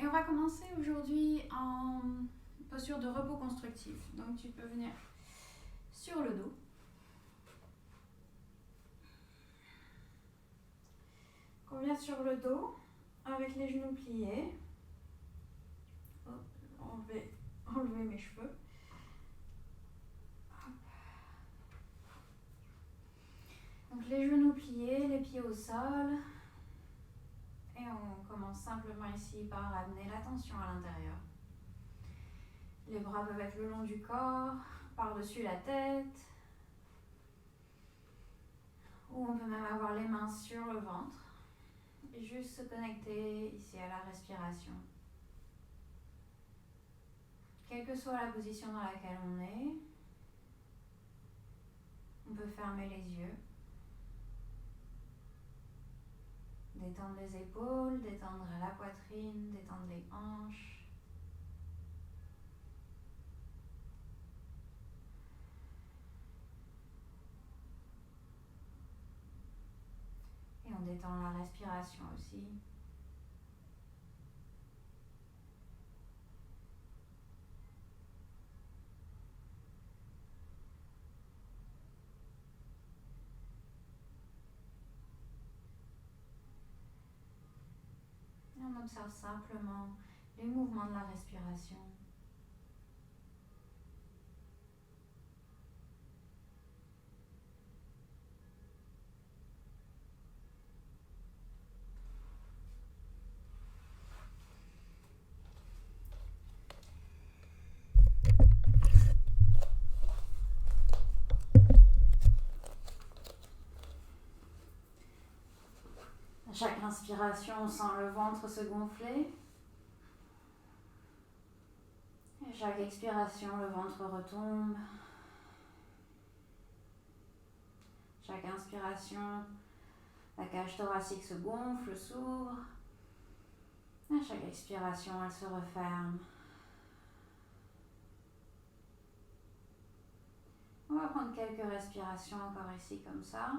Et on va commencer aujourd'hui en posture de repos constructif. Donc tu peux venir sur le dos. On vient sur le dos avec les genoux pliés. Enlever mes cheveux. Donc les genoux pliés, les pieds au sol. Et on commence simplement ici par amener l'attention à l'intérieur. Les bras peuvent être le long du corps, par-dessus la tête. Ou on peut même avoir les mains sur le ventre. Et juste se connecter ici à la respiration. Quelle que soit la position dans laquelle on est, on peut fermer les yeux. Détendre les épaules, détendre la poitrine, détendre les hanches. Et on détend la respiration aussi. Et on observe simplement les mouvements de la respiration. À chaque inspiration, on sent le ventre se gonfler. Et à chaque expiration, le ventre retombe. Chaque inspiration, la cage thoracique se gonfle, s'ouvre. À chaque expiration, elle se referme. On va prendre quelques respirations encore ici comme ça.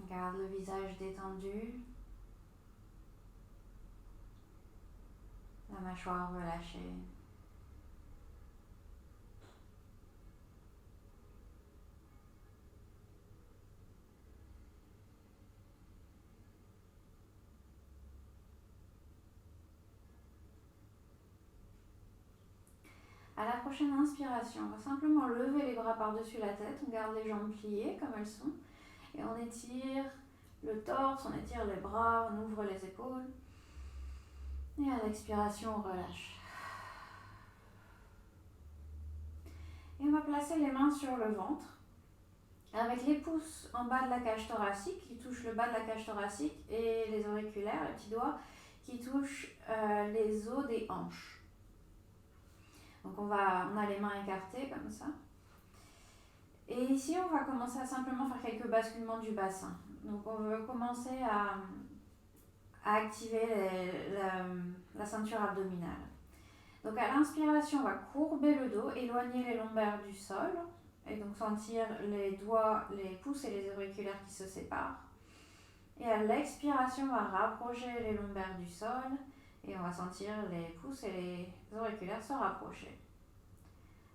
On garde le visage détendu. La mâchoire relâchée. À la prochaine inspiration, on va simplement lever les bras par-dessus la tête. On garde les jambes pliées comme elles sont. Et on étire le torse, on étire les bras, on ouvre les épaules. Et à l'expiration, on relâche. Et on va placer les mains sur le ventre, avec les pouces en bas de la cage thoracique, qui touchent le bas de la cage thoracique, et les auriculaires, les petits doigts, qui touchent les os des hanches. Donc on a les mains écartées comme ça. Et ici, on va commencer à simplement faire quelques basculements du bassin. Donc on veut commencer à activer la ceinture abdominale. Donc à l'inspiration, on va courber le dos, éloigner les lombaires du sol. Et donc sentir les doigts, les pouces et les auriculaires qui se séparent. Et à l'expiration, on va rapprocher les lombaires du sol. Et on va sentir les pouces et les auriculaires se rapprocher.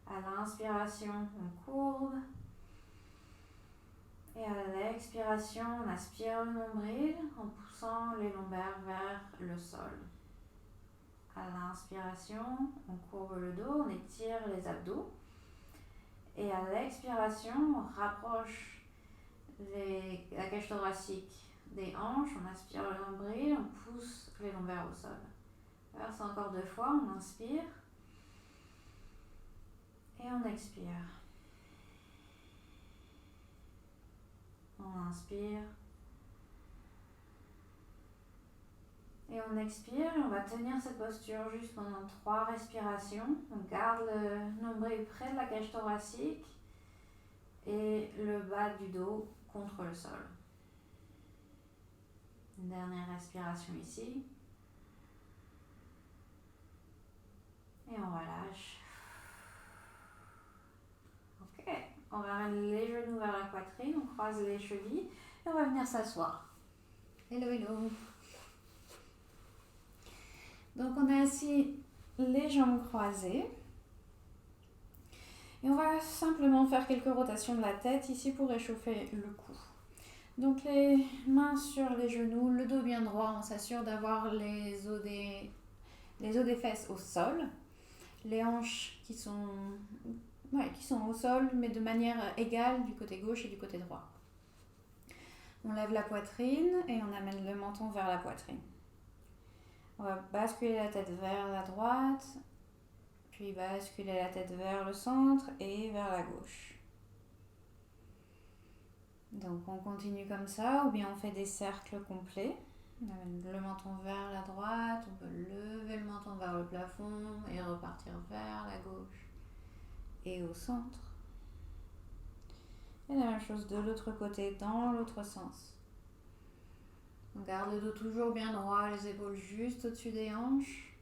À l'inspiration, on courbe. Et à l'expiration, on aspire le nombril en poussant les lombaires vers le sol. À l'inspiration, on courbe le dos, on étire les abdos. Et à l'expiration, on rapproche la cage thoracique des hanches, on aspire le nombril, on pousse les lombaires au sol. On va faire ça encore 2 fois, on inspire et on expire. On inspire et on expire. Et on va tenir cette posture juste pendant 3 respirations. On garde le nombril près de la cage thoracique et le bas du dos contre le sol. Une dernière respiration ici. Et on relâche. Ok, On ramène les genoux vers la poitrine, on croise les chevilles et on va venir s'asseoir. Hello, hello. Donc on a assis les jambes croisées. Et on va simplement faire quelques rotations de la tête ici pour réchauffer le cou. Donc les mains sur les genoux, le dos bien droit, on s'assure d'avoir les os des fesses au sol. Les hanches qui sont au sol, mais de manière égale du côté gauche et du côté droit. On lève la poitrine et on amène le menton vers la poitrine. On va basculer la tête vers la droite, puis basculer la tête vers le centre et vers la gauche. Donc on continue comme ça, ou bien on fait des cercles complets. On amène le menton vers la droite, on peut lever le menton vers le plafond et repartir vers la gauche et au centre. Et la même chose de l'autre côté, dans l'autre sens. On garde le dos toujours bien droit, les épaules juste au-dessus des hanches.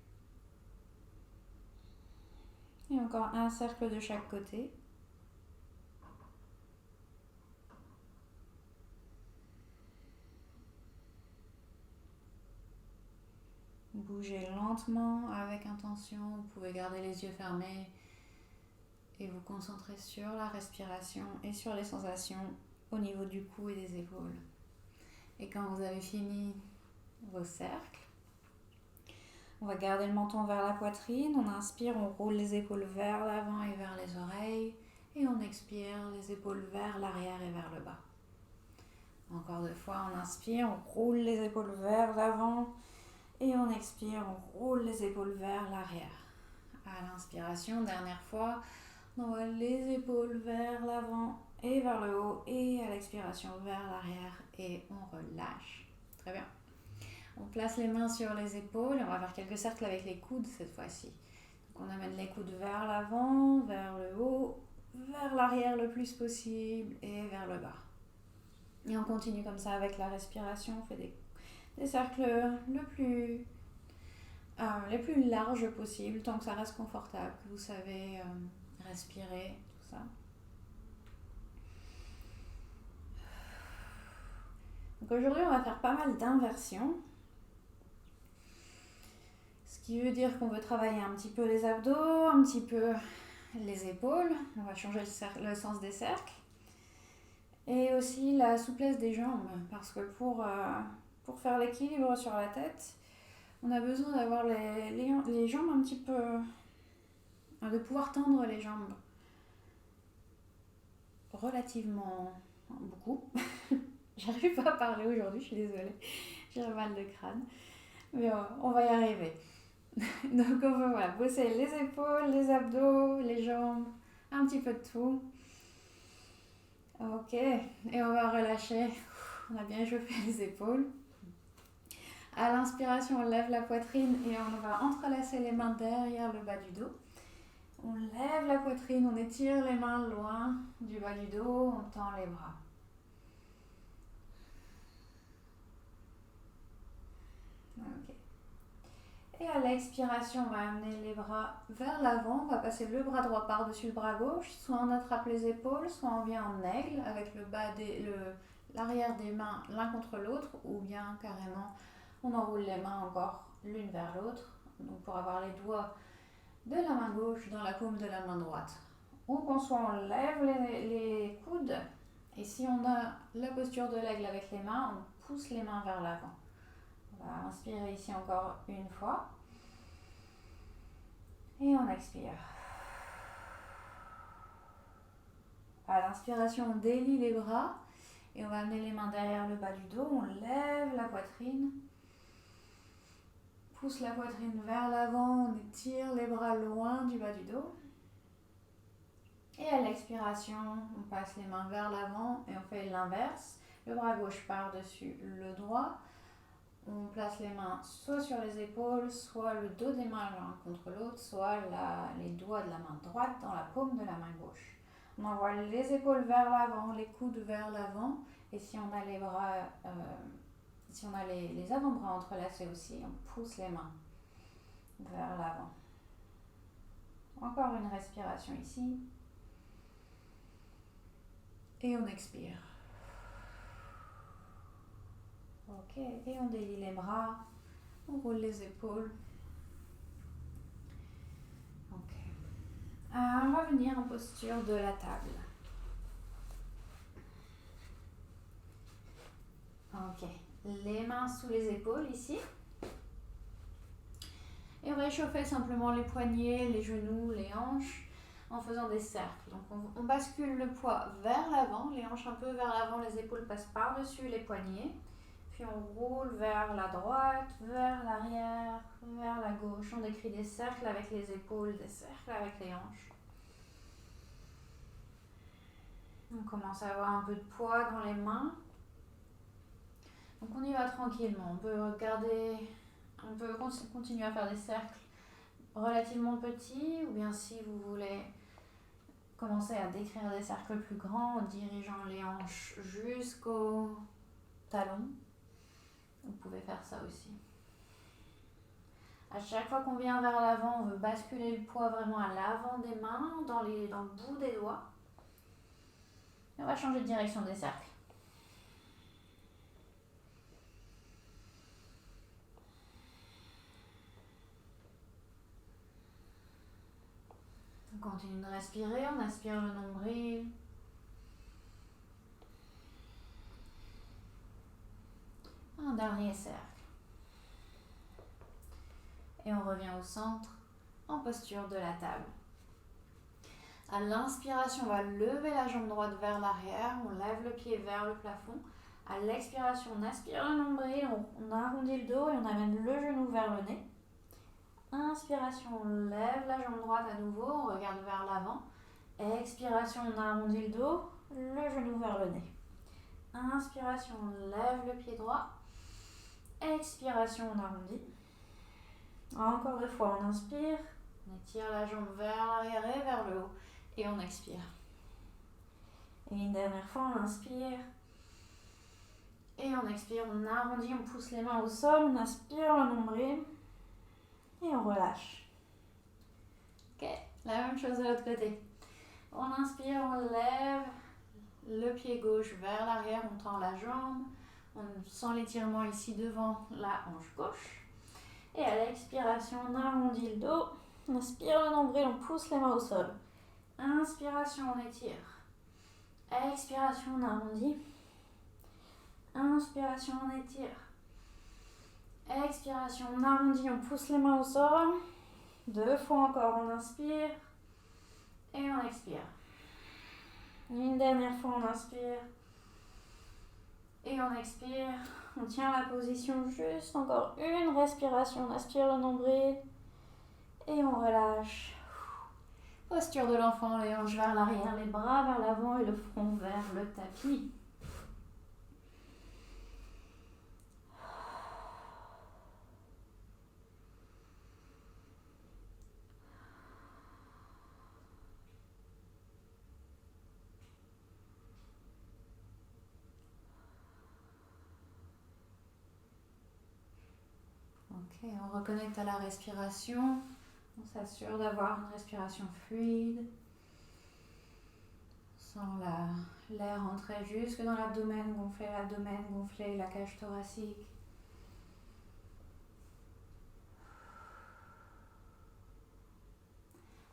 Et encore un cercle de chaque côté. Bougez lentement avec intention. Vous pouvez garder les yeux fermés et vous concentrer sur la respiration et sur les sensations au niveau du cou et des épaules. Et quand vous avez fini vos cercles, on va garder le menton vers la poitrine. On inspire, on roule les épaules vers l'avant et vers les oreilles. Et on expire, les épaules vers l'arrière et vers le bas. Encore 2 fois, on inspire, on roule les épaules vers l'avant. Et on expire, on roule les épaules vers l'arrière. À l'inspiration, dernière fois, on envoie les épaules vers l'avant et vers le haut. Et à l'expiration, vers l'arrière et on relâche. Très bien. On place les mains sur les épaules et on va faire quelques cercles avec les coudes cette fois-ci. Donc on amène les coudes vers l'avant, vers le haut, vers l'arrière le plus possible et vers le bas. Et on continue comme ça avec la respiration. On fait des cercles les plus larges possibles, tant que ça reste confortable, que vous savez respirer, tout ça. Donc aujourd'hui, on va faire pas mal d'inversions. Ce qui veut dire qu'on veut travailler un petit peu les abdos, un petit peu les épaules. On va changer le sens des cercles. Et aussi la souplesse des jambes, parce que pour faire l'équilibre sur la tête, on a besoin d'avoir les jambes un petit peu... de pouvoir tendre les jambes relativement beaucoup. J'arrive pas à parler aujourd'hui, je suis désolée. J'ai un mal de crâne. Mais on va y arriver. Donc on va bosser les épaules, les abdos, les jambes, un petit peu de tout. Ok, et on va relâcher. On a bien échauffé les épaules. À l'inspiration, on lève la poitrine et on va entrelacer les mains derrière le bas du dos. On lève la poitrine, on étire les mains loin du bas du dos, on tend les bras. Ok. Et à l'expiration, on va amener les bras vers l'avant. On va passer le bras droit par-dessus le bras gauche. Soit on attrape les épaules, soit on vient en aigle avec l'arrière des mains l'un contre l'autre, ou bien carrément on enroule les mains encore l'une vers l'autre. Donc pour avoir les doigts de la main gauche dans la paume de la main droite. Ou qu'on soit on lève les coudes. Et si on a la posture de l'aigle avec les mains, on pousse les mains vers l'avant. On va inspirer ici encore une fois. Et on expire. À l'inspiration, on délie les bras. Et on va amener les mains derrière le bas du dos. On lève la poitrine. Pousse la poitrine vers l'avant. On étire les bras loin du bas du dos. Et à l'expiration, on passe les mains vers l'avant et on fait l'inverse. Le bras gauche par-dessus le droit. On place les mains soit sur les épaules, soit le dos des mains l'un contre l'autre, soit les doigts de la main droite dans la paume de la main gauche. On envoie les épaules vers l'avant, les coudes vers l'avant. Et si on a les bras, si on a les avant-bras entrelacés aussi, on pousse les mains vers l'avant. Encore une respiration ici. Et on expire. Ok, et on délie les bras, on roule les épaules. Ok. On va venir en posture de la table. Ok, les mains sous les épaules ici. Et on va échauffer simplement les poignets, les genoux, les hanches en faisant des cercles. Donc on bascule le poids vers l'avant, les hanches un peu vers l'avant, les épaules passent par-dessus les poignets. Puis on roule vers la droite, vers l'arrière, vers la gauche. On décrit des cercles avec les épaules, des cercles avec les hanches. On commence à avoir un peu de poids dans les mains. Donc on y va tranquillement. On peut continuer à faire des cercles relativement petits, ou bien si vous voulez commencer à décrire des cercles plus grands en dirigeant les hanches jusqu'au talon, vous pouvez faire ça aussi. À chaque fois qu'on vient vers l'avant, on veut basculer le poids vraiment à l'avant des mains, dans le bout des doigts. Et on va changer de direction des cercles. On continue de respirer, on aspire le nombril. Un dernier cercle. Et on revient au centre en posture de la table. À l'inspiration, on va lever la jambe droite vers l'arrière, on lève le pied vers le plafond. À l'expiration, on aspire le nombril, on arrondit le dos et on amène le genou vers le nez. Inspiration, on lève la jambe droite à nouveau, on regarde vers l'avant. Expiration, on arrondit le dos, le genou vers le nez. Inspiration, on lève le pied droit. Expiration, on arrondit. Encore 2 fois, on inspire, on étire la jambe vers l'arrière et vers le haut. Et on expire. Et une dernière fois, on inspire. Et on expire, on arrondit, on pousse les mains au sol, on inspire le nombril. Et on relâche. Ok, la même chose de l'autre côté. On inspire, on lève le pied gauche vers l'arrière, on tend la jambe. On sent l'étirement ici devant la hanche gauche. Et à l'expiration, on arrondit le dos. On inspire le nombril, on pousse les mains au sol. Inspiration, on étire. Expiration, on arrondit. Inspiration, on étire. Expiration, on arrondit, on pousse les mains au sol. 2 fois encore, on inspire. Et on expire. Une dernière fois, on inspire. Et on expire. On tient la position juste encore une respiration. On aspire le nombril. Et on relâche. Posture de l'enfant, les hanches vers l'arrière, les bras vers l'avant et le front vers le tapis. Ok, on reconnecte à la respiration. On s'assure d'avoir une respiration fluide. On sent l'air entrer jusque dans l'abdomen, gonfler la cage thoracique.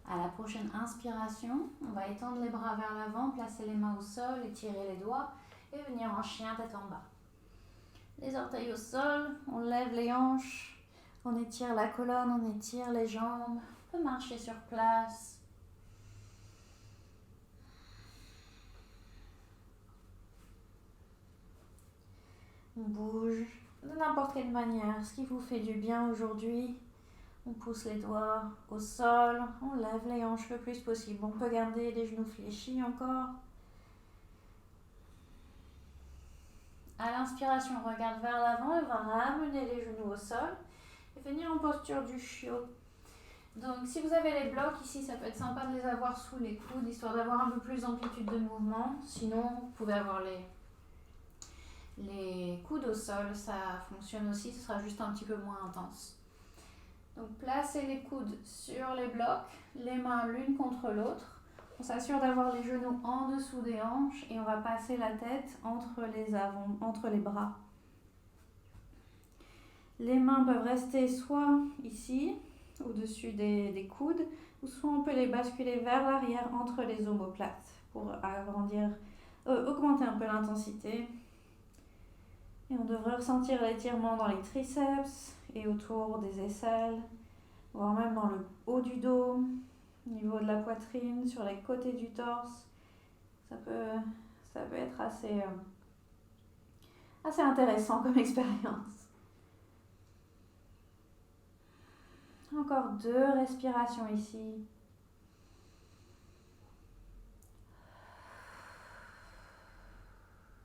À la prochaine inspiration, on va étendre les bras vers l'avant, placer les mains au sol, étirer les doigts et venir en chien tête en bas. Les orteils au sol, on lève les hanches, on étire la colonne, on étire les jambes, on peut marcher sur place. On bouge de n'importe quelle manière, ce qui vous fait du bien aujourd'hui. On pousse les doigts au sol, on lève les hanches le plus possible. On peut garder les genoux fléchis encore. À l'inspiration, on regarde vers l'avant et on va ramener les genoux au sol et venir en posture du chiot. Donc si vous avez les blocs ici, ça peut être sympa de les avoir sous les coudes, histoire d'avoir un peu plus d'amplitude de mouvement. Sinon, vous pouvez avoir les coudes au sol, ça fonctionne aussi, ce sera juste un petit peu moins intense. Donc placez les coudes sur les blocs, les mains l'une contre l'autre. On s'assure d'avoir les genoux en dessous des hanches et on va passer la tête entre les bras. Les mains peuvent rester soit ici, au-dessus des coudes, ou soit on peut les basculer vers l'arrière entre les omoplates pour augmenter un peu l'intensité. Et on devrait ressentir l'étirement dans les triceps et autour des aisselles, voire même dans le haut du dos, au niveau de la poitrine, sur les côtés du torse. Ça peut être assez intéressant comme expérience. Encore 2 respirations ici.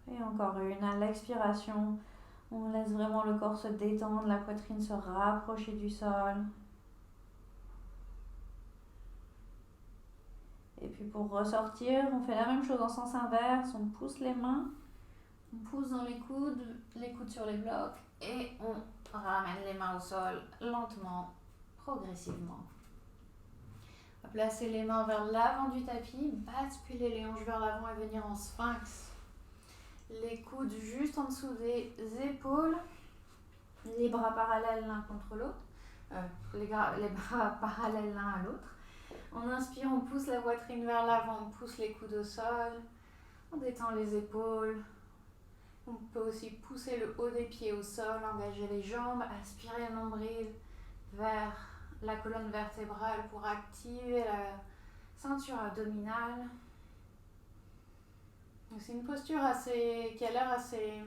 Et encore une, à l'expiration, on laisse vraiment le corps se détendre, la poitrine se rapprocher du sol. Et puis pour ressortir, on fait la même chose en sens inverse, on pousse les mains, on pousse dans les coudes sur les blocs et on ramène les mains au sol lentement, progressivement. On va placer les mains vers l'avant du tapis, basculer les hanches vers l'avant et venir en sphinx. Les coudes juste en dessous des épaules, les bras parallèles l'un contre l'autre, les bras parallèles l'un à l'autre. En inspire, on pousse la poitrine vers l'avant, on pousse les coudes au sol, on détend les épaules. On peut aussi pousser le haut des pieds au sol, engager les jambes, aspirer le nombril vers la colonne vertébrale pour activer la ceinture abdominale. C'est une posture qui a l'air assez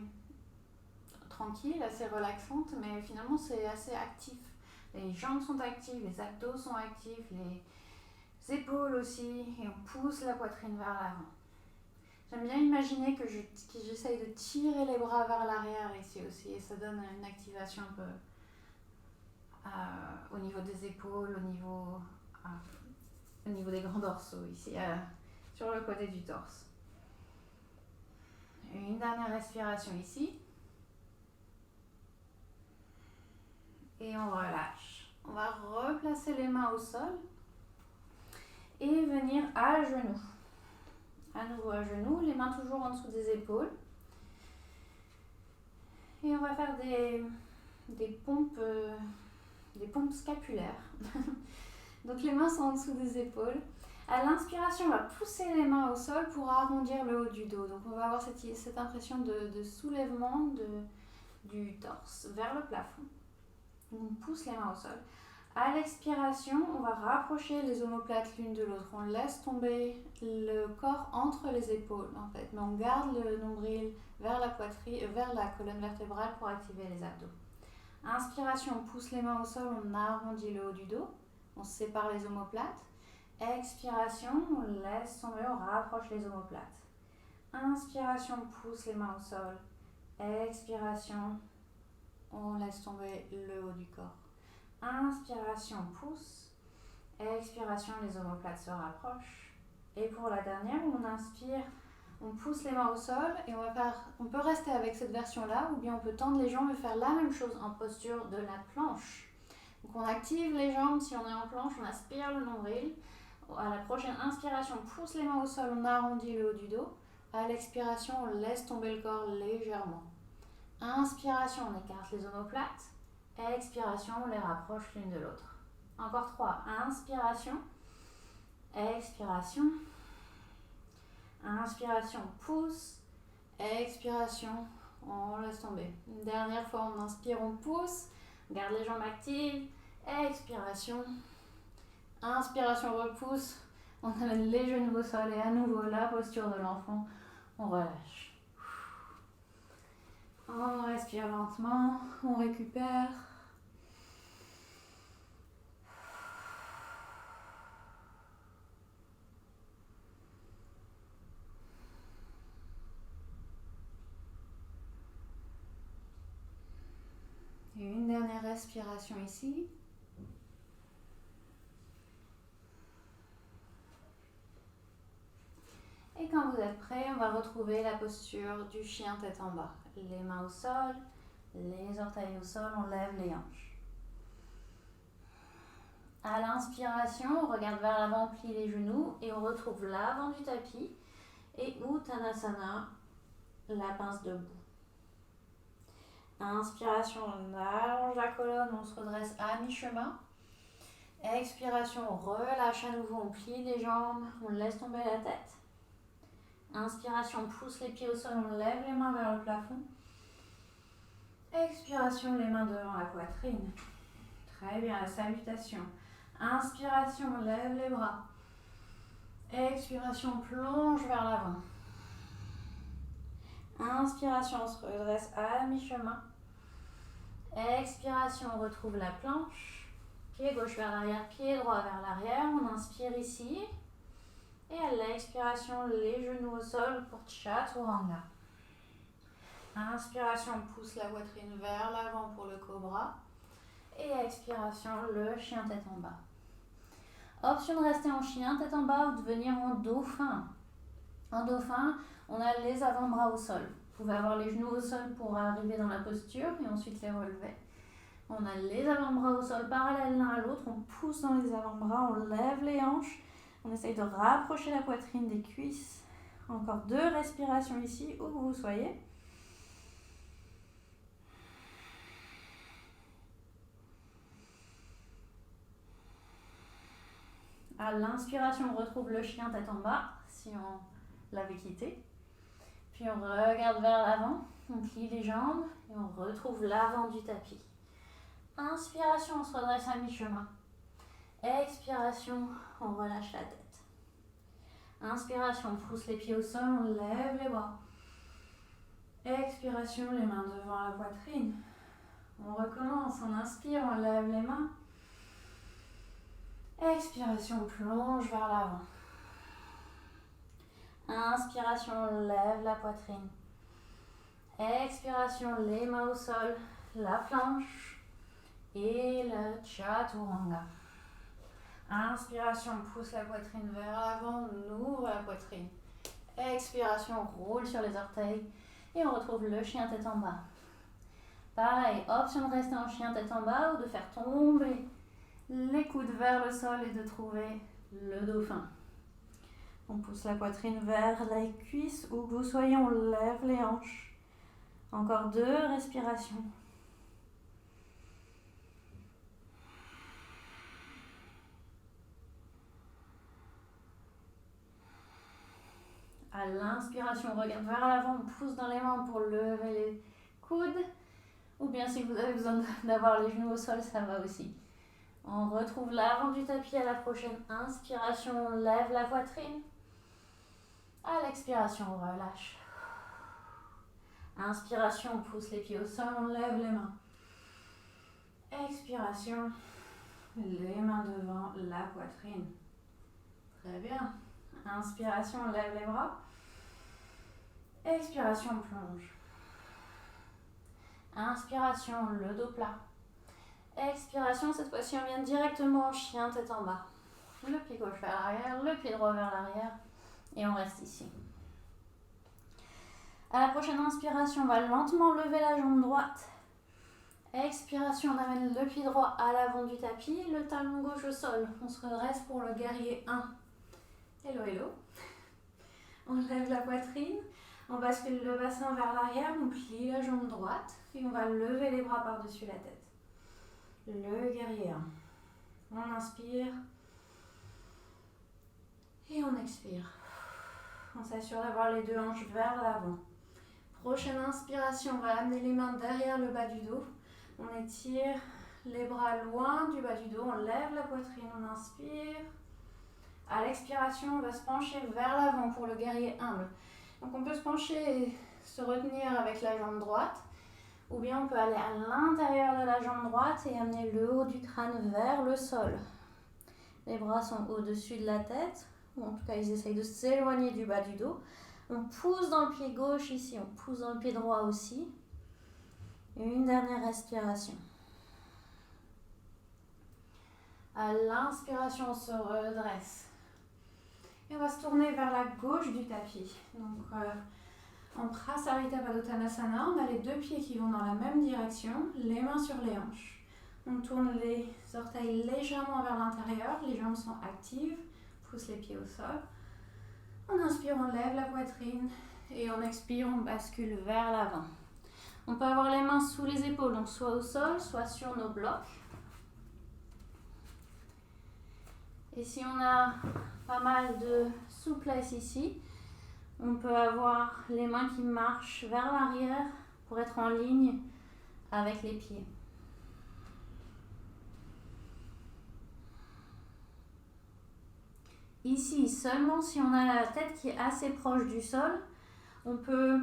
tranquille, assez relaxante, mais finalement c'est assez actif. Les jambes sont actives, les abdos sont actifs, les épaules aussi, et on pousse la poitrine vers l'avant. J'aime bien imaginer que j'essaye de tirer les bras vers l'arrière ici aussi, et ça donne une activation un peu au niveau des épaules, au niveau des grands dorsaux ici, sur le côté du torse. Une dernière respiration ici. Et on relâche. On va replacer les mains au sol et venir à genoux. À nouveau à genoux, les mains toujours en dessous des épaules. Et on va faire des pompes scapulaires. Donc les mains sont en dessous des épaules. À l'inspiration, on va pousser les mains au sol pour arrondir le haut du dos. Donc on va avoir cette impression de soulèvement du torse vers le plafond. On pousse les mains au sol. À l'expiration, on va rapprocher les omoplates l'une de l'autre. On laisse tomber le corps entre les épaules en fait, mais on garde le nombril vers la poitrine, vers la colonne vertébrale pour activer les abdos. Inspiration, on pousse les mains au sol, on arrondit le haut du dos, on sépare les omoplates. Expiration, on laisse tomber, on rapproche les omoplates. Inspiration, on pousse les mains au sol. Expiration, on laisse tomber le haut du corps. Inspiration, on pousse. Expiration, les omoplates se rapprochent. Et pour la dernière, on inspire, on pousse les mains au sol et on peut rester avec cette version-là ou bien on peut tendre les jambes et faire la même chose en posture de la planche. Donc on active les jambes si on est en planche, on aspire le nombril. À la prochaine inspiration, on pousse les mains au sol, on arrondit le haut du dos. À l'expiration, on laisse tomber le corps légèrement. Inspiration, on écarte les omoplates. Expiration, on les rapproche l'une de l'autre. Encore 3. Inspiration. Expiration. Inspiration, on pousse. Expiration, on laisse tomber. Une dernière fois, on inspire, on pousse. Garde les jambes actives. Expiration. Inspiration, repousse. On amène les genoux au sol et à nouveau la posture de l'enfant. On relâche. On respire lentement. On récupère. Et une dernière respiration ici. Et quand vous êtes prêt, on va retrouver la posture du chien tête en bas. Les mains au sol, les orteils au sol, on lève les hanches. À l'inspiration, on regarde vers l'avant, on plie les genoux et on retrouve l'avant du tapis. Et Uttanasana, la pince debout. Inspiration, on allonge la colonne, on se redresse à mi-chemin. Expiration, on relâche à nouveau, on plie les jambes, on laisse tomber la tête. Inspiration, on pousse les pieds au sol, on lève les mains vers le plafond. Expiration, les mains devant la poitrine. Très bien, la salutation. Inspiration, on lève les bras. Expiration, on plonge vers l'avant. Inspiration, on se redresse à mi-chemin. Expiration, on retrouve la planche. Pied gauche vers l'arrière, pied droit vers l'arrière. On inspire ici. Et à l'expiration, les genoux au sol pour Chaturanga. Inspiration, on pousse la poitrine vers l'avant pour le cobra. Et expiration, le chien tête en bas. Option de rester en chien tête en bas ou de venir en dauphin. En dauphin, on a les avant-bras au sol. Vous pouvez avoir les genoux au sol pour arriver dans la posture et ensuite les relever. On a les avant-bras au sol parallèles l'un à l'autre. On pousse dans les avant-bras, on lève les hanches. On essaye de rapprocher la poitrine des cuisses. Encore 2 respirations ici, où que vous soyez. À l'inspiration, on retrouve le chien tête en bas, si on l'avait quitté. Puis on regarde vers l'avant, on plie les jambes et on retrouve l'avant du tapis. Inspiration, on se redresse à mi-chemin. Expiration, on relâche la tête. Inspiration, on pousse les pieds au sol, on lève les bras. Expiration, les mains devant la poitrine. On recommence, on inspire, on lève les mains. Expiration, on plonge vers l'avant. Inspiration, on lève la poitrine. Expiration, les mains au sol, la planche et le Chaturanga. Inspiration, on pousse la poitrine vers l'avant, on ouvre la poitrine. Expiration, on roule sur les orteils et on retrouve le chien tête en bas. Pareil, option de rester en chien tête en bas ou de faire tomber les coudes vers le sol et de trouver le dauphin. On pousse la poitrine vers les cuisses, où que vous soyez, on lève les hanches. Encore 2 respirations. À l'inspiration, on regarde vers l'avant, on pousse dans les mains pour lever les coudes. Ou bien si vous avez besoin d'avoir les genoux au sol, ça va aussi. On retrouve l'avant du tapis à la prochaine inspiration, on lève la poitrine. À l'expiration, on relâche. Inspiration, on pousse les pieds au sol, on lève les mains. Expiration, les mains devant la poitrine. Très bien. Inspiration, on lève les bras. Expiration, on plonge. Inspiration, le dos plat. Expiration, cette fois-ci, on vient directement en chien tête en bas. Le pied gauche vers l'arrière, le pied droit vers l'arrière. Et on reste ici. À la prochaine inspiration, on va lentement lever la jambe droite. Expiration, on amène le pied droit à l'avant du tapis, le talon gauche au sol. On se redresse pour le guerrier 1. Hello, hello. On lève la poitrine, on bascule le bassin vers l'arrière, on plie la jambe droite et on va lever les bras par-dessus la tête. Le guerrier 1. On inspire et on expire. On s'assure d'avoir les 2 hanches vers l'avant. Prochaine inspiration, on va amener les mains derrière le bas du dos. On étire les bras loin du bas du dos, on lève la poitrine, on inspire. À l'expiration, on va se pencher vers l'avant pour le guerrier humble. Donc on peut se pencher et se retenir avec la jambe droite. Ou bien on peut aller à l'intérieur de la jambe droite et amener le haut du crâne vers le sol. Les bras sont au-dessus de la tête, ou en tout cas ils essayent de s'éloigner du bas du dos. On pousse dans le pied gauche ici, on pousse dans le pied droit aussi. Et une dernière respiration. À l'inspiration, on se redresse. Et on va se tourner vers la gauche du tapis. Donc en Prasarita Padottanasana, on a les 2 pieds qui vont dans la même direction, les mains sur les hanches. On tourne les orteils légèrement vers l'intérieur, les jambes sont actives, pousse les pieds au sol. On inspire, on lève la poitrine et on expire, on bascule vers l'avant. On peut avoir les mains sous les épaules, donc soit au sol, soit sur nos blocs. Et si on a pas mal de souplesse ici, on peut avoir les mains qui marchent vers l'arrière pour être en ligne avec les pieds. Ici, seulement si on a la tête qui est assez proche du sol, on peut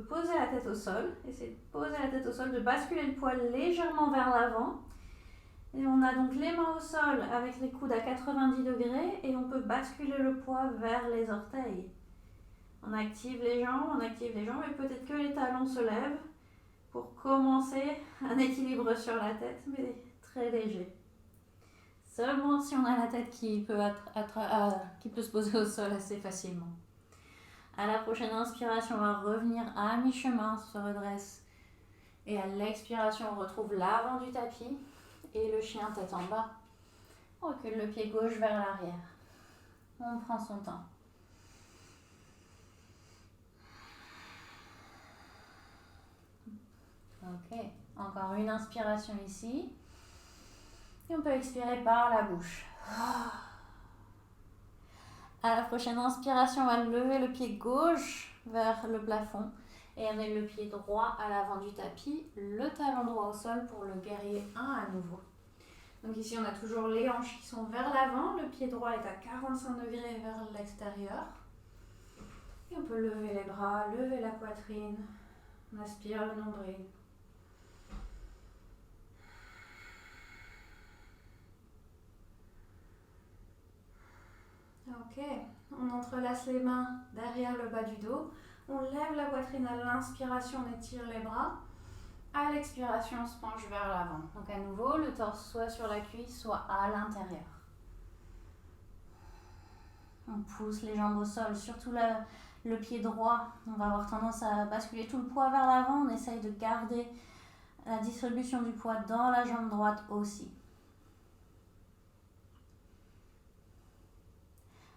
poser la tête au sol, essayer de poser la tête au sol, de basculer le poids légèrement vers l'avant. Et on a donc les mains au sol avec les coudes à 90 degrés et on peut basculer le poids vers les orteils. On active les jambes et peut-être que les talons se lèvent pour commencer un équilibre sur la tête, mais très léger. Seulement si on a la tête qui peut se poser au sol assez facilement. À la prochaine inspiration, on va revenir à mi-chemin, on se redresse. Et à l'expiration, on retrouve l'avant du tapis et le chien tête en bas. On recule le pied gauche vers l'arrière. On prend son temps. Ok, encore une inspiration ici. Et on peut expirer par la bouche. À la prochaine inspiration, on va lever le pied gauche vers le plafond et amener le pied droit à l'avant du tapis, le talon droit au sol pour le guerrier 1 à nouveau. Donc ici, on a toujours les hanches qui sont vers l'avant, le pied droit est à 45 degrés vers l'extérieur. Et on peut lever les bras, lever la poitrine, on aspire le nombril. Ok, on entrelace les mains derrière le bas du dos. On lève la poitrine à l'inspiration, on étire les bras. À l'expiration, on se penche vers l'avant. Donc à nouveau, le torse soit sur la cuisse, soit à l'intérieur. On pousse les jambes au sol, surtout le pied droit. On va avoir tendance à basculer tout le poids vers l'avant. On essaye de garder la distribution du poids dans la jambe droite aussi.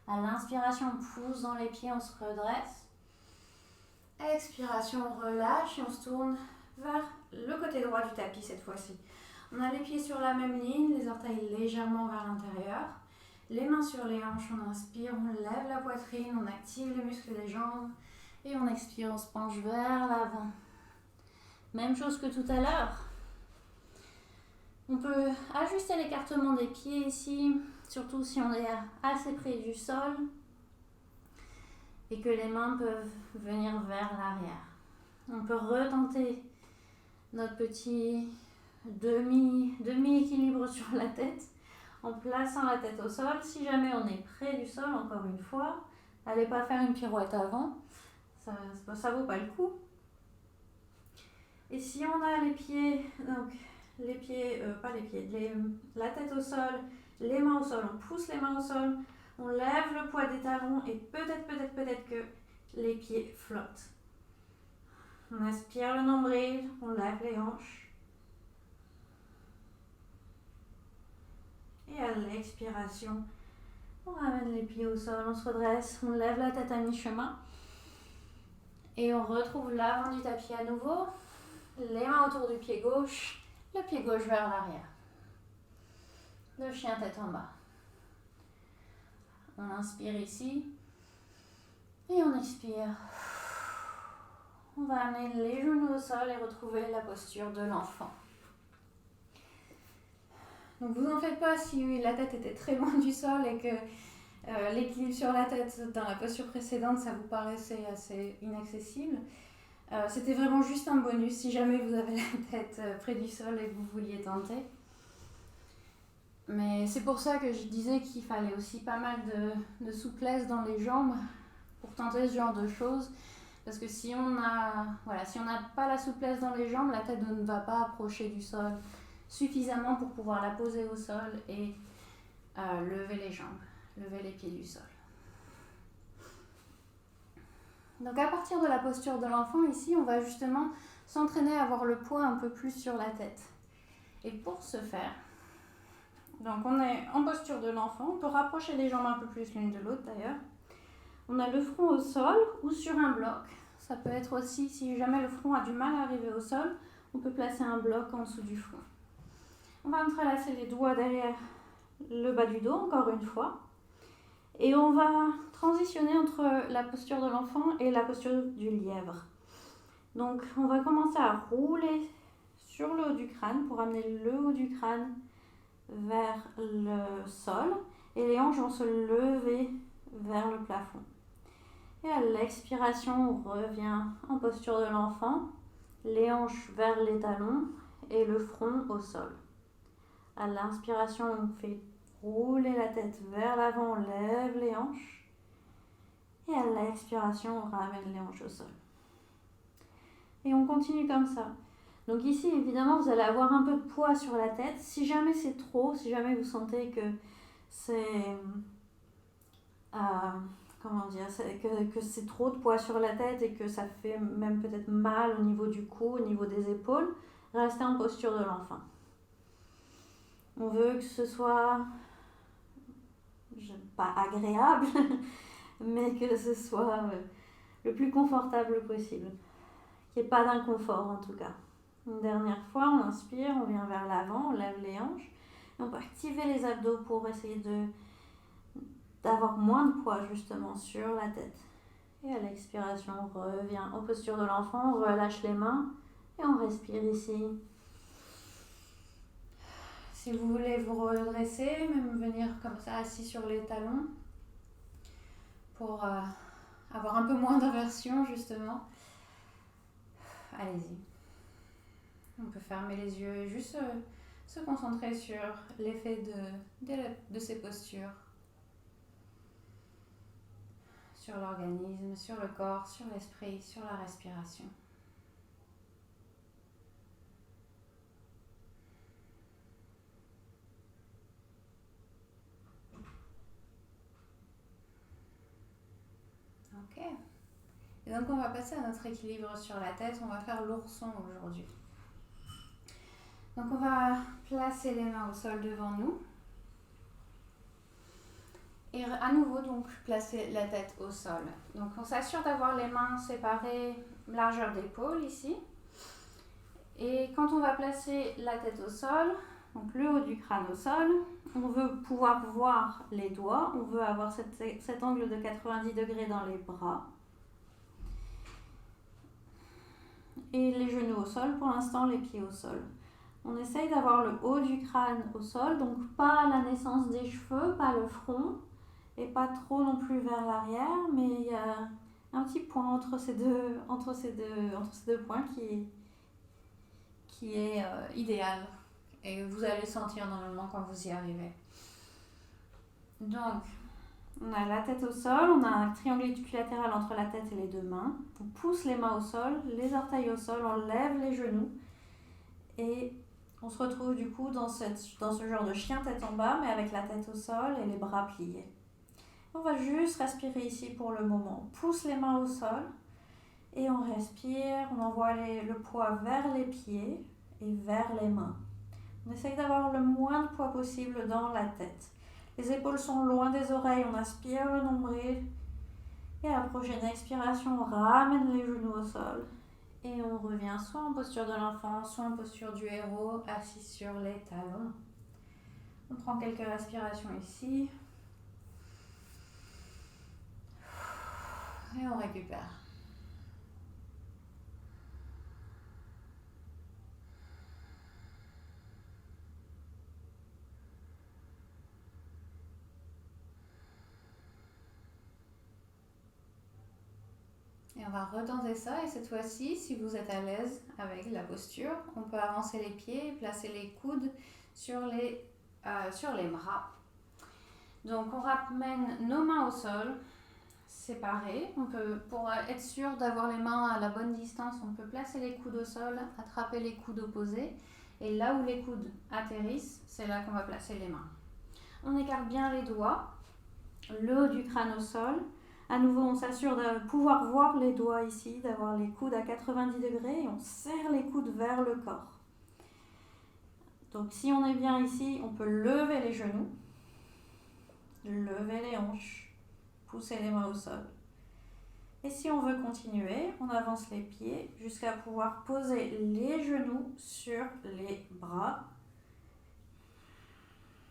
À l'inspiration, on pousse dans les pieds, on se redresse. À l'expiration, on relâche et on se tourne vers le côté droit du tapis cette fois-ci. On a les pieds sur la même ligne, les orteils légèrement vers l'intérieur. Les mains sur les hanches, on inspire, on lève la poitrine, on active les muscles des jambes. Et on expire, on se penche vers l'avant. Même chose que tout à l'heure. On peut ajuster l'écartement des pieds ici, surtout si on est assez près du sol et que les mains peuvent venir vers l'arrière. On peut retenter notre petit demi-équilibre sur la tête en plaçant la tête au sol. Si jamais on est près du sol, encore une fois, n'allez pas faire une pirouette avant, ça vaut pas le coup. Et si on a les pieds, donc la tête au sol, les mains au sol, on pousse les mains au sol, on lève le poids des talons et peut-être que les pieds flottent. On aspire le nombril, on lève les hanches. Et à l'expiration, on ramène les pieds au sol, on se redresse, on lève la tête à mi-chemin. Et on retrouve l'avant du tapis à nouveau. Les mains autour du pied gauche, le pied gauche vers l'arrière. Le chien tête en bas. On inspire ici et on expire. On va amener les genoux au sol et retrouver la posture de l'enfant. Donc vous en faites pas si la tête était très loin du sol et que l'équilibre sur la tête dans la posture précédente, ça vous paraissait assez inaccessible. C'était vraiment juste un bonus si jamais vous avez la tête près du sol et que vous vouliez tenter. Mais c'est pour ça que je disais qu'il fallait aussi pas mal de souplesse dans les jambes pour tenter ce genre de choses. Parce que si on n'a pas la souplesse dans les jambes, la tête ne va pas approcher du sol suffisamment pour pouvoir la poser au sol et lever les jambes, lever les pieds du sol. Donc à partir de la posture de l'enfant, ici, on va justement s'entraîner à avoir le poids un peu plus sur la tête. Et pour ce faire, donc on est en posture de l'enfant, on peut rapprocher les jambes un peu plus l'une de l'autre d'ailleurs. On a le front au sol ou sur un bloc. Ça peut être aussi, si jamais le front a du mal à arriver au sol, on peut placer un bloc en dessous du front. On va entrelacer les doigts derrière le bas du dos, encore une fois. Et on va transitionner entre la posture de l'enfant et la posture du lièvre. Donc on va commencer à rouler sur le haut du crâne pour amener le haut du crâne vers le sol. Et les hanches vont se lever vers le plafond. Et à l'expiration, on revient en posture de l'enfant, les hanches vers les talons et le front au sol. À l'inspiration, on fait rouler la tête vers l'avant, on lève les hanches. Et à l'expiration, on ramène les hanches au sol. Et on continue comme ça. Donc ici, évidemment, vous allez avoir un peu de poids sur la tête. Si jamais c'est trop, si jamais vous sentez que c'est... que c'est trop de poids sur la tête et que ça fait même peut-être mal au niveau du cou, au niveau des épaules, restez en posture de l'enfant. On veut que ce soit pas agréable, mais que ce soit le plus confortable possible. Qu'il n'y ait pas d'inconfort en tout cas. Une dernière fois, on inspire, on vient vers l'avant, on lève les hanches. Et on peut activer les abdos pour essayer d'avoir moins de poids justement sur la tête. Et à l'expiration, on revient en posture de l'enfant, on relâche les mains et on respire ici. Si vous voulez vous redresser, même venir comme ça assis sur les talons pour avoir un peu moins d'inversion justement. Allez-y. On peut fermer les yeux et juste se concentrer sur l'effet de ces postures. Sur l'organisme, sur le corps, sur l'esprit, sur la respiration. Ok. Et donc on va passer à notre équilibre sur la tête. On va faire l'ourson aujourd'hui. Donc on va placer les mains au sol devant nous. Et à nouveau, donc, placer la tête au sol. Donc, on s'assure d'avoir les mains séparées, largeur d'épaule ici. Et quand on va placer la tête au sol, donc le haut du crâne au sol, on veut pouvoir voir les doigts. On veut avoir cet angle de 90 degrés dans les bras. Et les genoux au sol, pour l'instant, les pieds au sol. On essaye d'avoir le haut du crâne au sol, donc pas la naissance des cheveux, pas le front. Et pas trop non plus vers l'arrière, mais il y a un petit point entre ces deux points qui est idéal. Et vous allez le sentir normalement quand vous y arrivez. Donc, on a la tête au sol, on a un triangle équilatéral entre la tête et les deux mains. On pousse les mains au sol, les orteils au sol, on lève les genoux. Et on se retrouve du coup dans ce genre de chien tête en bas, mais avec la tête au sol et les bras pliés. On va juste respirer ici pour le moment. On pousse les mains au sol et on respire. On envoie le poids vers les pieds et vers les mains. On essaye d'avoir le moins de poids possible dans la tête. Les épaules sont loin des oreilles. On aspire le nombril. Et à la prochaine expiration, on ramène les genoux au sol. Et on revient soit en posture de l'enfant, soit en posture du héros, assis sur les talons. On prend quelques respirations ici. Et on récupère. Et on va retenter ça, et cette fois-ci, si vous êtes à l'aise avec la posture, on peut avancer les pieds et placer les coudes sur les bras. Donc on ramène nos mains au sol, séparées. On peut, pour être sûr d'avoir les mains à la bonne distance, on peut placer les coudes au sol, attraper les coudes opposés, et là où les coudes atterrissent, c'est là qu'on va placer les mains. On écarte bien les doigts, le haut du crâne au sol. À nouveau, on s'assure de pouvoir voir les doigts ici, d'avoir les coudes à 90 degrés et on serre les coudes vers le corps. Donc si on est bien ici, on peut lever les genoux, lever les hanches, pousser les mains au sol. Et si on veut continuer, on avance les pieds jusqu'à pouvoir poser les genoux sur les bras.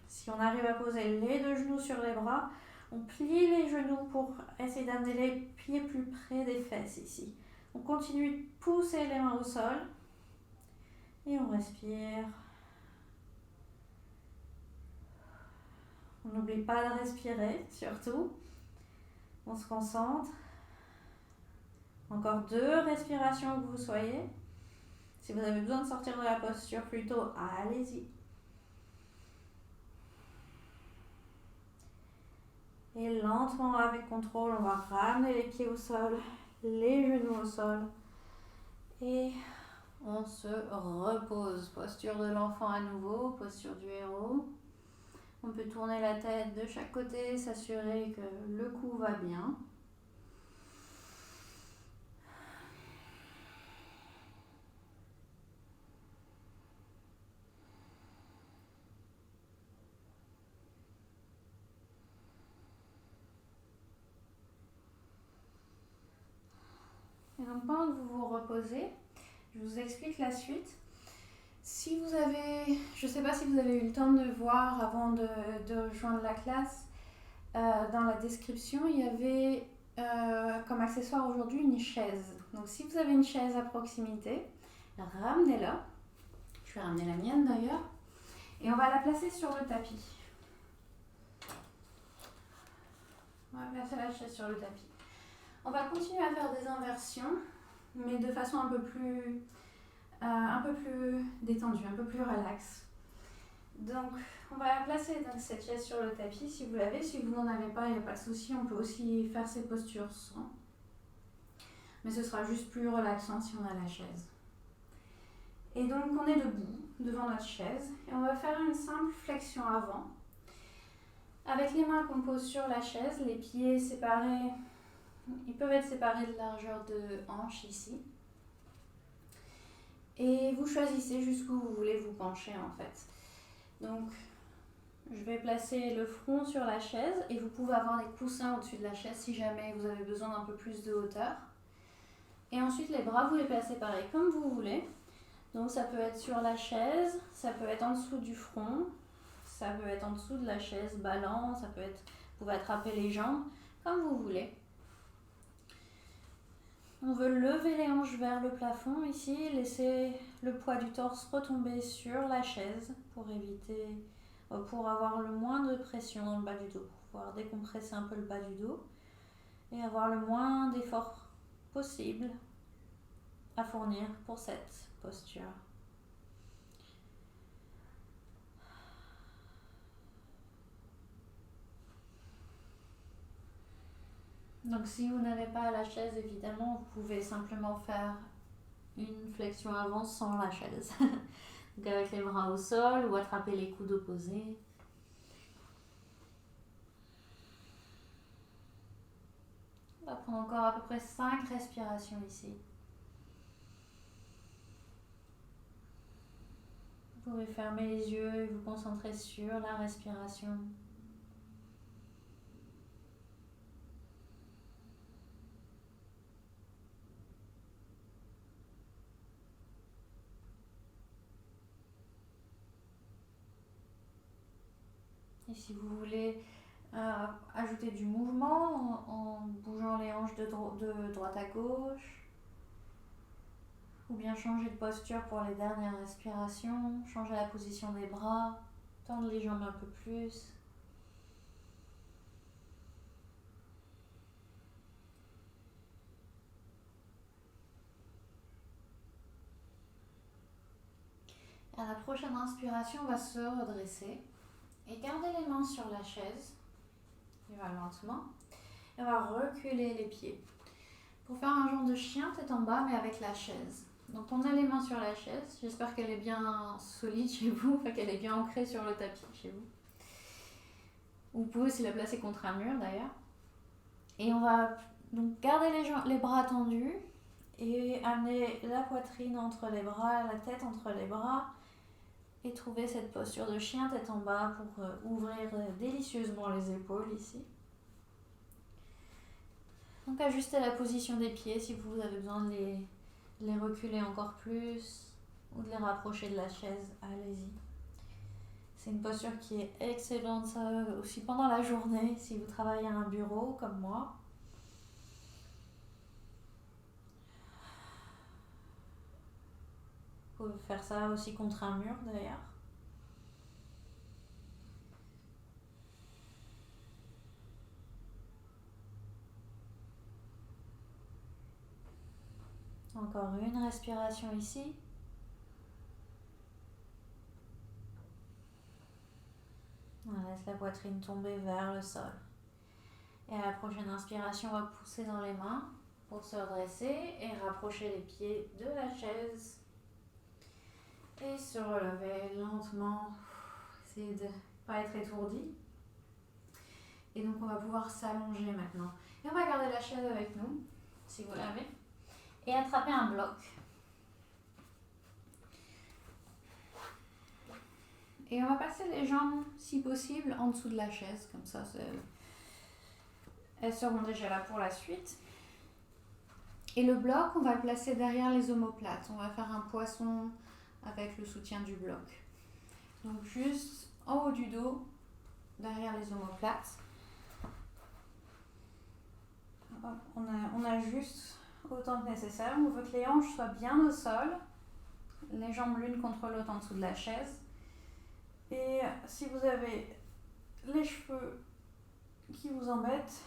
Si on arrive à poser les deux genoux sur les bras, on plie les genoux pour essayer d'amener les pieds plus près des fesses ici. On continue de pousser les mains au sol et on respire. On n'oublie pas de respirer, surtout. On se concentre. Encore 2 respirations que vous soyez. Si vous avez besoin de sortir de la posture plus tôt, allez-y. Et lentement, avec contrôle, on va ramener les pieds au sol, les genoux au sol. Et on se repose. Posture de l'enfant à nouveau, posture du héros. On peut tourner la tête de chaque côté, s'assurer que le cou va bien. Et donc pendant que vous vous reposez, je vous explique la suite. Si vous avez, je ne sais pas si vous avez eu le temps de voir avant de rejoindre la classe, dans la description, il y avait comme accessoire aujourd'hui une chaise. Donc si vous avez une chaise à proximité, ramenez-la. Je vais ramener la mienne d'ailleurs. Et on va la placer sur le tapis. On va placer la chaise sur le tapis. On va continuer à faire des inversions, mais de façon un peu plus détendue, un peu plus relaxe. Donc, on va placer donc, cette chaise sur le tapis si vous l'avez. Si vous n'en avez pas, il n'y a pas de souci. On peut aussi faire ces postures sans. Mais ce sera juste plus relaxant si on a la chaise. Et donc, on est debout devant notre chaise et on va faire une simple flexion avant. Avec les mains qu'on pose sur la chaise, les pieds séparés. Ils peuvent être séparés de largeur de hanche ici. Et vous choisissez jusqu'où vous voulez vous pencher en fait. Donc, je vais placer le front sur la chaise et vous pouvez avoir des coussins au-dessus de la chaise si jamais vous avez besoin d'un peu plus de hauteur. Et ensuite, les bras, vous les placez pareil comme vous voulez. Donc, ça peut être sur la chaise, ça peut être en dessous du front, ça peut être en dessous de la chaise, ballant, ça peut être, vous pouvez attraper les jambes comme vous voulez. On veut lever les hanches vers le plafond ici, laisser le poids du torse retomber sur la chaise pour avoir le moins de pression dans le bas du dos, pour pouvoir décompresser un peu le bas du dos et avoir le moins d'effort possible à fournir pour cette posture. Donc si vous n'avez pas la chaise, évidemment, vous pouvez simplement faire une flexion avant sans la chaise. Donc avec les bras au sol ou attraper les coudes opposés. On va prendre encore à peu près 5 respirations ici. Vous pouvez fermer les yeux et vous concentrer sur la respiration. Et si vous voulez ajouter du mouvement en bougeant les hanches de droite à gauche, ou bien changer de posture pour les dernières respirations, changer la position des bras, tendre les jambes un peu plus. À la prochaine inspiration, on va se redresser et garder les mains sur la chaise. Et va lentement. Et on va reculer les pieds. Pour faire un genre de chien tête en bas, mais avec la chaise. Donc on a les mains sur la chaise. J'espère qu'elle est bien solide chez vous, enfin qu'elle est bien ancrée sur le tapis chez vous. Vous pouvez aussi la placer contre un mur d'ailleurs. Et on va donc garder les bras tendus et amener la poitrine entre les bras, la tête entre les bras. Et trouvez cette posture de chien tête en bas pour ouvrir délicieusement les épaules ici. Donc ajustez la position des pieds si vous avez besoin de les reculer encore plus ou de les rapprocher de la chaise, allez-y. C'est une posture qui est excellente, ça aussi pendant la journée, si vous travaillez à un bureau comme moi. Vous pouvez faire ça aussi contre un mur d'ailleurs. Encore une respiration ici. On laisse la poitrine tomber vers le sol. Et à la prochaine inspiration, on va pousser dans les mains pour se redresser et rapprocher les pieds de la chaise. Et se relever lentement. Essayez de ne pas être étourdi. Et donc on va pouvoir s'allonger maintenant. Et on va garder la chaise avec nous, si vous l'avez. Et attraper un bloc. Et on va passer les jambes, si possible, en dessous de la chaise. Comme ça, elles seront déjà là pour la suite. Et le bloc, on va le placer derrière les omoplates. On va faire un poisson avec le soutien du bloc. Donc juste en haut du dos, derrière les omoplates. On ajuste autant que nécessaire. On veut que les hanches soient bien au sol. Les jambes l'une contre l'autre en dessous de la chaise. Et si vous avez les cheveux qui vous embêtent,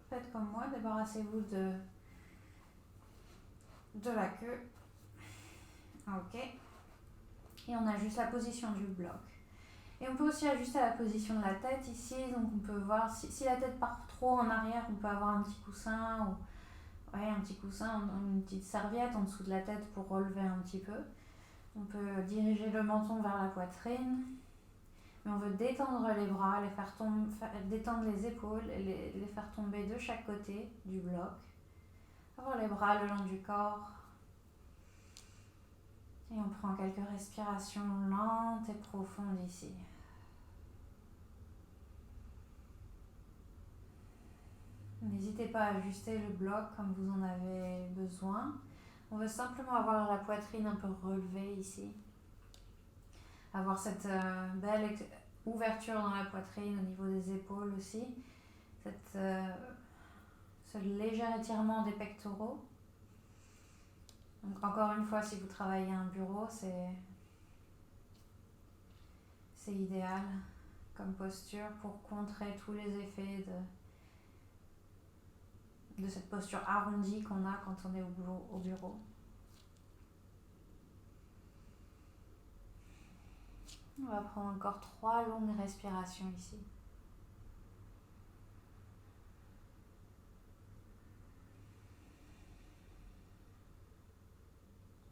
faites comme moi, débarrassez-vous de la queue. Ok. Et on ajuste la position du bloc. Et on peut aussi ajuster la position de la tête ici. Donc on peut voir si la tête part trop en arrière, on peut avoir un petit coussin ou un petit coussin, une petite serviette en dessous de la tête pour relever un petit peu. On peut diriger le menton vers la poitrine. Mais on veut détendre les bras, détendre les épaules, les faire tomber de chaque côté du bloc. Avoir les bras le long du corps. Et on prend quelques respirations lentes et profondes ici. N'hésitez pas à ajuster le bloc comme vous en avez besoin. On veut simplement avoir la poitrine un peu relevée ici. Avoir cette belle ouverture dans la poitrine au niveau des épaules aussi. Ce léger étirement des pectoraux. Donc encore une fois, si vous travaillez à un bureau, c'est idéal comme posture pour contrer tous les effets de cette posture arrondie qu'on a quand on est au bureau. On va prendre encore 3 longues respirations ici.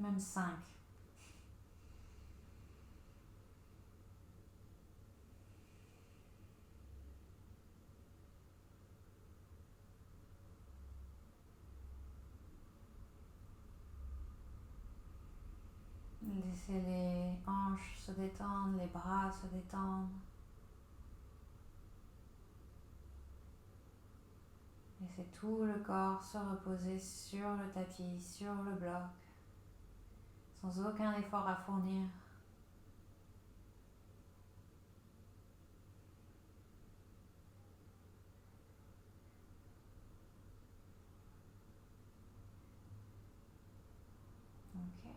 Même 5. Laissez les hanches se détendre, les bras se détendre. Laissez tout le corps se reposer sur le tapis, sur le bloc, sans aucun effort à fournir. Ok.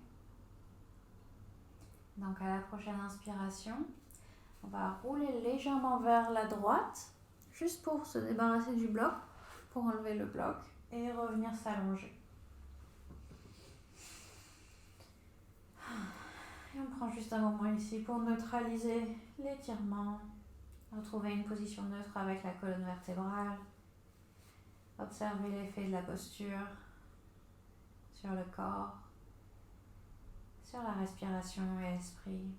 Donc à la prochaine inspiration, on va rouler légèrement vers la droite, juste pour se débarrasser du bloc, pour enlever le bloc et revenir s'allonger. Et on prend juste un moment ici pour neutraliser l'étirement, retrouver une position neutre avec la colonne vertébrale, observer l'effet de la posture sur le corps, sur la respiration et l'esprit.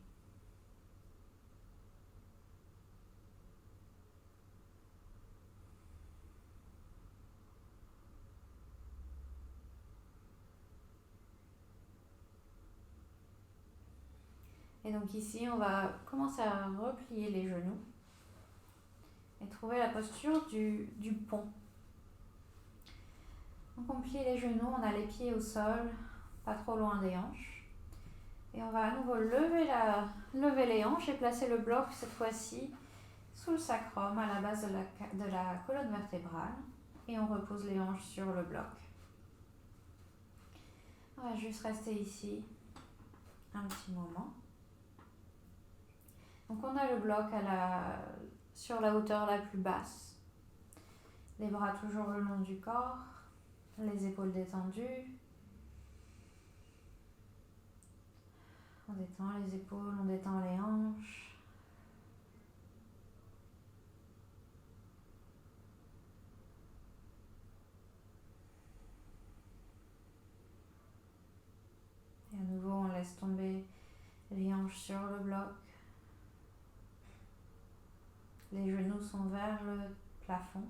Et donc ici, on va commencer à replier les genoux et trouver la posture du pont. Donc on plie les genoux, on a les pieds au sol, pas trop loin des hanches. Et on va à nouveau lever les hanches et placer le bloc cette fois-ci sous le sacrum à la base de la colonne vertébrale. Et on repose les hanches sur le bloc. On va juste rester ici un petit moment. Donc on a le bloc sur la hauteur la plus basse. Les bras toujours le long du corps, les épaules détendues. On détend les épaules, on détend les hanches. Et à nouveau, on laisse tomber les hanches sur le bloc. Les genoux sont vers le plafond.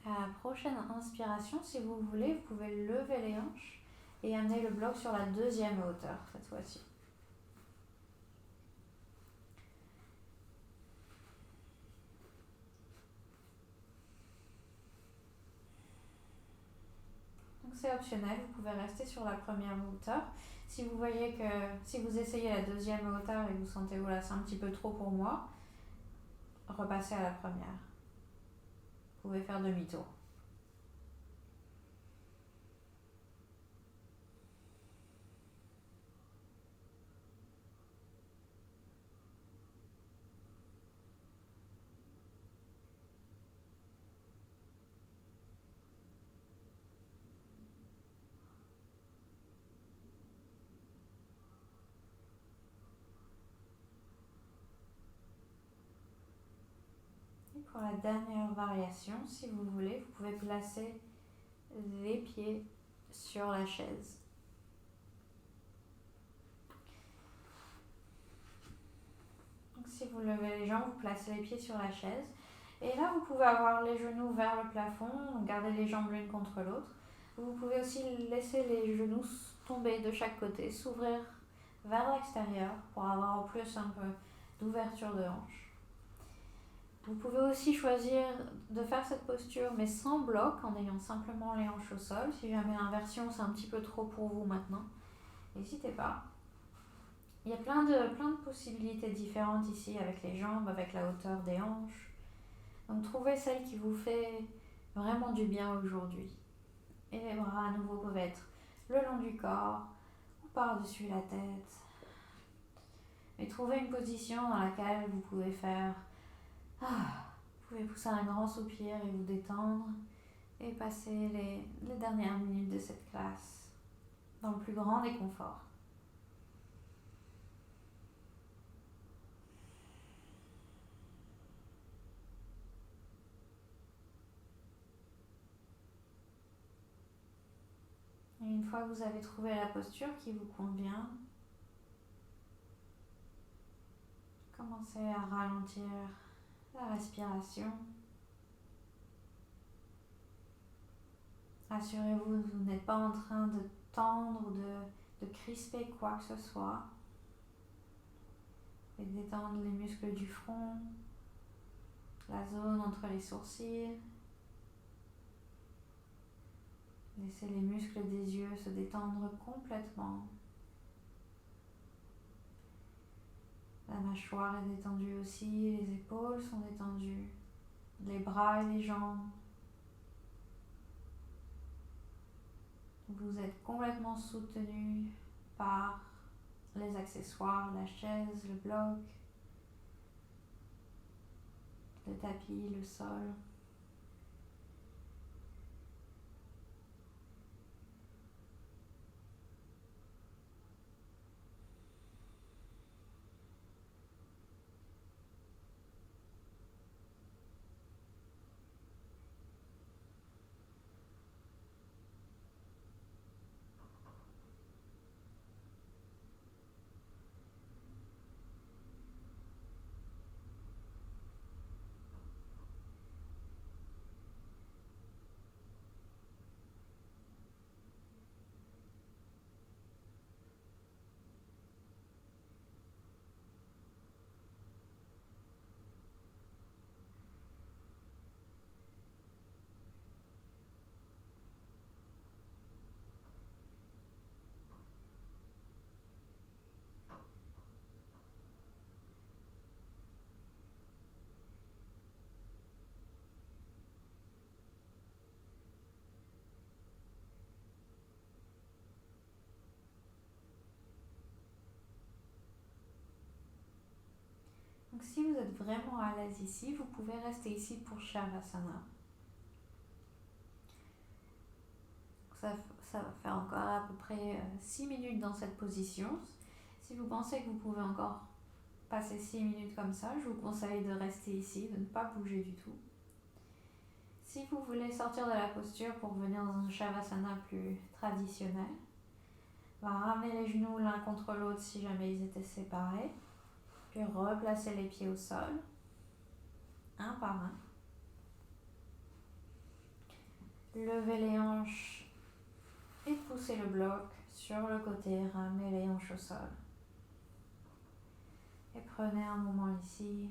À la prochaine inspiration, si vous voulez, vous pouvez lever les hanches et amener le bloc sur la deuxième hauteur cette fois-ci. Donc c'est optionnel, vous pouvez rester sur la première hauteur. Si vous voyez que si vous essayez la deuxième hauteur et vous sentez voilà, c'est un petit peu trop pour moi, repassez à la première. Vous pouvez faire demi-tour. Pour la dernière variation, si vous voulez, vous pouvez placer les pieds sur la chaise. Donc si vous levez les jambes, vous placez les pieds sur la chaise. Et là, vous pouvez avoir les genoux vers le plafond, garder les jambes l'une contre l'autre. Vous pouvez aussi laisser les genoux tomber de chaque côté, s'ouvrir vers l'extérieur pour avoir en plus un peu d'ouverture de hanche. Vous pouvez aussi choisir de faire cette posture mais sans bloc, en ayant simplement les hanches au sol. Si jamais l'inversion c'est un petit peu trop pour vous maintenant, n'hésitez pas. Il y a plein de possibilités différentes ici avec les jambes, avec la hauteur des hanches. Donc trouvez celle qui vous fait vraiment du bien aujourd'hui. Et les bras à nouveau peuvent être le long du corps ou par-dessus la tête. Et trouvez une position dans laquelle vous pouvez faire... vous pouvez pousser un grand soupir et vous détendre et passer les dernières minutes de cette classe dans le plus grand des conforts. Et une fois que vous avez trouvé la posture qui vous convient, commencez à ralentir la respiration. Assurez-vous que vous n'êtes pas en train de tendre ou de crisper quoi que ce soit. Et détendre les muscles du front, la zone entre les sourcils. Laissez les muscles des yeux se détendre complètement. La mâchoire est détendue aussi, les épaules sont détendues, les bras et les jambes. Vous êtes complètement soutenu par les accessoires, la chaise, le bloc, le tapis, le sol. Donc si vous êtes vraiment à l'aise ici, vous pouvez rester ici pour Shavasana. Ça va faire encore à peu près 6 minutes dans cette position. Si vous pensez que vous pouvez encore passer 6 minutes comme ça, je vous conseille de rester ici, de ne pas bouger du tout. Si vous voulez sortir de la posture pour venir dans un Shavasana plus traditionnel, ramener les genoux l'un contre l'autre si jamais ils étaient séparés, puis replacer les pieds au sol, un par un. Levez les hanches et poussez le bloc sur le côté, ramenez les hanches au sol. Et prenez un moment ici,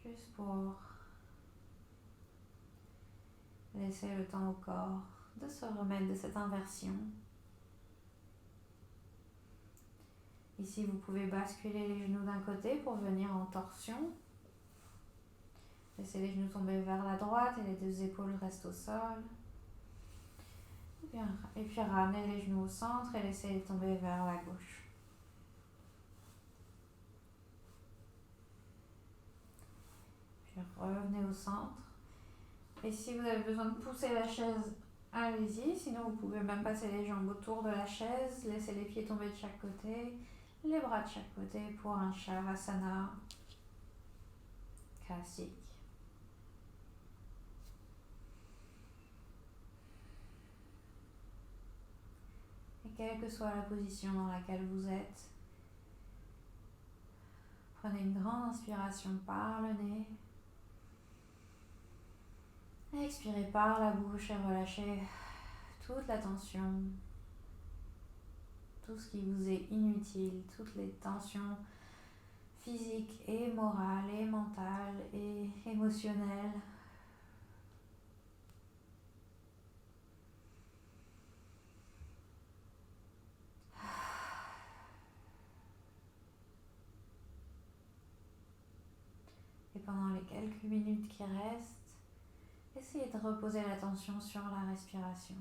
juste pour laisser le temps au corps de se remettre de cette inversion. Ici, vous pouvez basculer les genoux d'un côté pour venir en torsion. Laissez les genoux tomber vers la droite et les deux épaules restent au sol. Et puis ramenez les genoux au centre et laissez-les tomber vers la gauche. Puis revenez au centre. Et si vous avez besoin de pousser la chaise, allez-y. Sinon, vous pouvez même passer les jambes autour de la chaise, laisser les pieds tomber de chaque côté, les bras de chaque côté pour un Shavasana classique. Et quelle que soit la position dans laquelle vous êtes, prenez une grande inspiration par le nez. Expirez par la bouche et relâchez toute la tension, tout ce qui vous est inutile, toutes les tensions physiques et morales et mentales et émotionnelles. Et pendant les quelques minutes qui restent, essayez de reposer l'attention sur la respiration.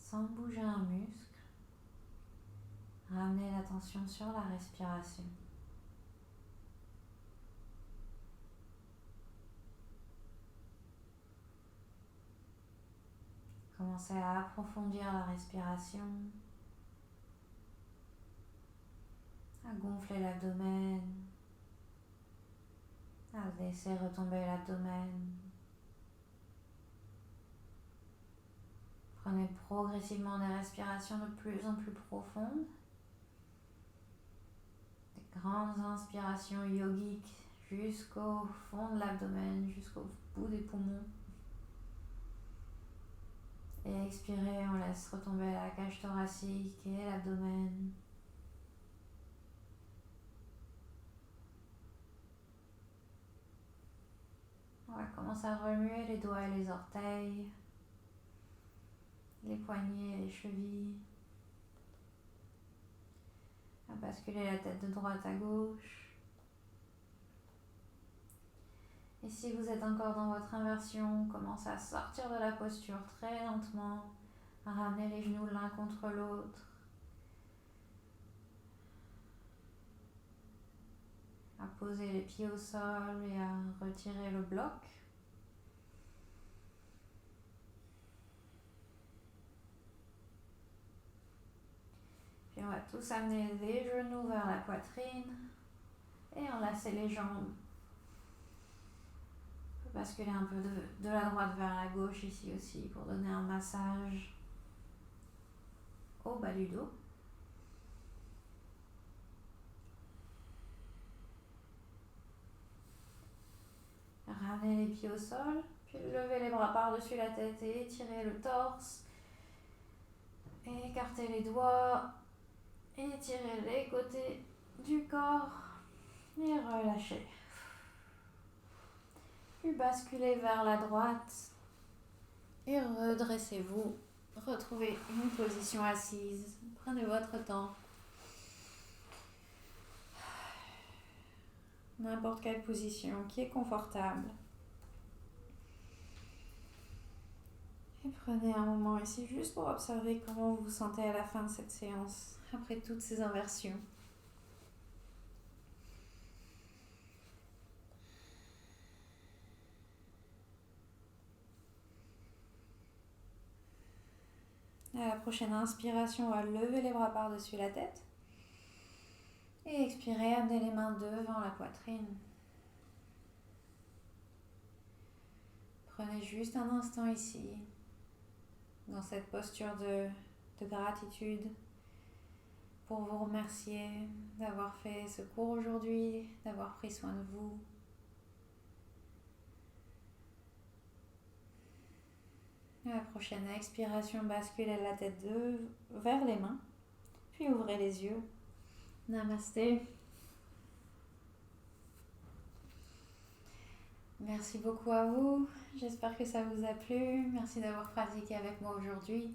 Sans bouger un muscle, ramenez l'attention sur la respiration. Commencez à approfondir la respiration, à gonfler l'abdomen, à laisser retomber l'abdomen. Prenez progressivement des respirations de plus en plus profondes, des grandes inspirations yogiques jusqu'au fond de l'abdomen, jusqu'au bout des poumons. Et expirez, on laisse retomber la cage thoracique et l'abdomen. On va commencer à remuer les doigts et les orteils, les poignets et les chevilles. À basculer la tête de droite à gauche. Et si vous êtes encore dans votre inversion, commencez à sortir de la posture très lentement, à ramener les genoux l'un contre l'autre. À poser les pieds au sol et à retirer le bloc. Puis on va tous amener les genoux vers la poitrine et enlacer les jambes. On peut basculer un peu de la droite vers la gauche ici aussi pour donner un massage au bas du dos. Ramenez les pieds au sol, puis levez les bras par-dessus la tête et étirez le torse. Écartez les doigts, étirez les côtés du corps et relâchez. Puis basculez vers la droite et redressez-vous. Retrouvez une position assise. Prenez votre temps. N'importe quelle position qui est confortable. Et prenez un moment ici juste pour observer comment vous vous sentez à la fin de cette séance, après toutes ces inversions. À la prochaine inspiration, on va lever les bras par-dessus la tête. Et expirez, amenez les mains devant la poitrine. Prenez juste un instant ici, dans cette posture de gratitude, pour vous remercier d'avoir fait ce cours aujourd'hui, d'avoir pris soin de vous. À la prochaine expiration, basculez la tête vers les mains, puis ouvrez les yeux. Namasté. Merci beaucoup à vous. J'espère que ça vous a plu. Merci d'avoir pratiqué avec moi aujourd'hui.